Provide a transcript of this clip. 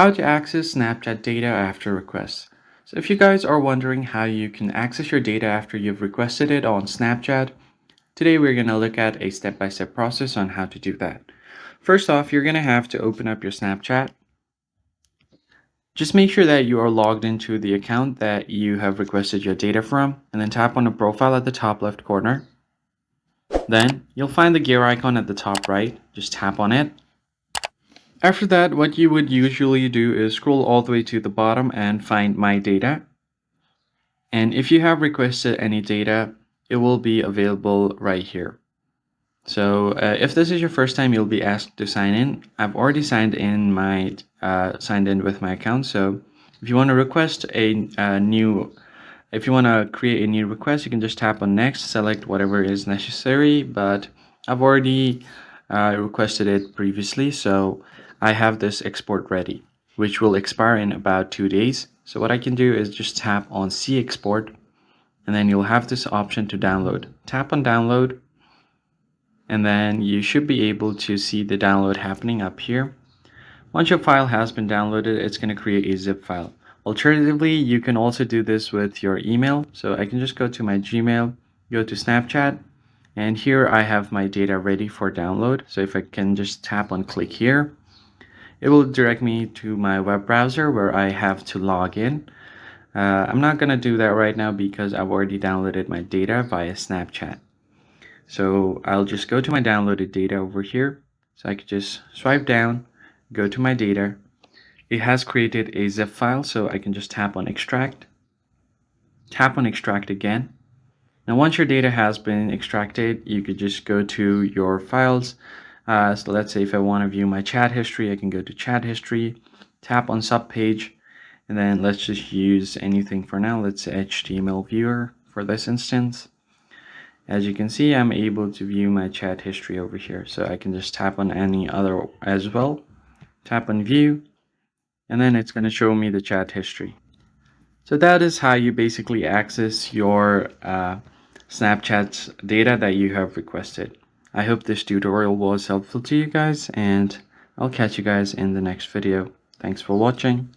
How to access Snapchat data after requests. So if you guys are wondering how you can access your data after you've requested it on Snapchat, today we're going to look at a step-by-step process on how to do that. First off, you're going to have to open up your Snapchat. Just make sure that you are logged into the account that you have requested your data from, and then tap on the profile at the top left corner. Then you'll find the gear icon at the top right. Just tap on it. After that, what you would usually do is scroll all the way to the bottom and find My Data. And if you have requested any data, it will be available right here. So if this is your first time, you'll be asked to sign in. I've already signed in with my account. So if you want to request if you want to create a new request, you can just tap on next, select whatever is necessary. But I've already requested it previously, so I have this export ready, which will expire in about 2 days. So what I can do is just tap on See Export, and then you'll have this option to download. Tap on download, and then you should be able to see the download happening up here. Once your file has been downloaded, it's going to create a zip file. Alternatively, you can also do this with your email. So I can just go to my Gmail, go to Snapchat, and here I have my data ready for download. So if I can just tap on click here, it will direct me to my web browser where I have to log in. I'm not going to do that right now because I've already downloaded my data via Snapchat. So I'll just go to my downloaded data over here. So I could just swipe down, go to my data. It has created a zip file, so I can just tap on extract. Tap on extract again. Now once your data has been extracted, you could just go to your files. So let's say if I want to view my chat history, I can go to chat history, tap on subpage, and then let's just use anything for now. Let's say HTML viewer for this instance. As you can see, I'm able to view my chat history over here. So I can just tap on any other as well. Tap on view, and then it's going to show me the chat history. So that is how you basically access your Snapchat's data that you have requested. I hope this tutorial was helpful to you guys, and I'll catch you guys in the next video. Thanks for watching.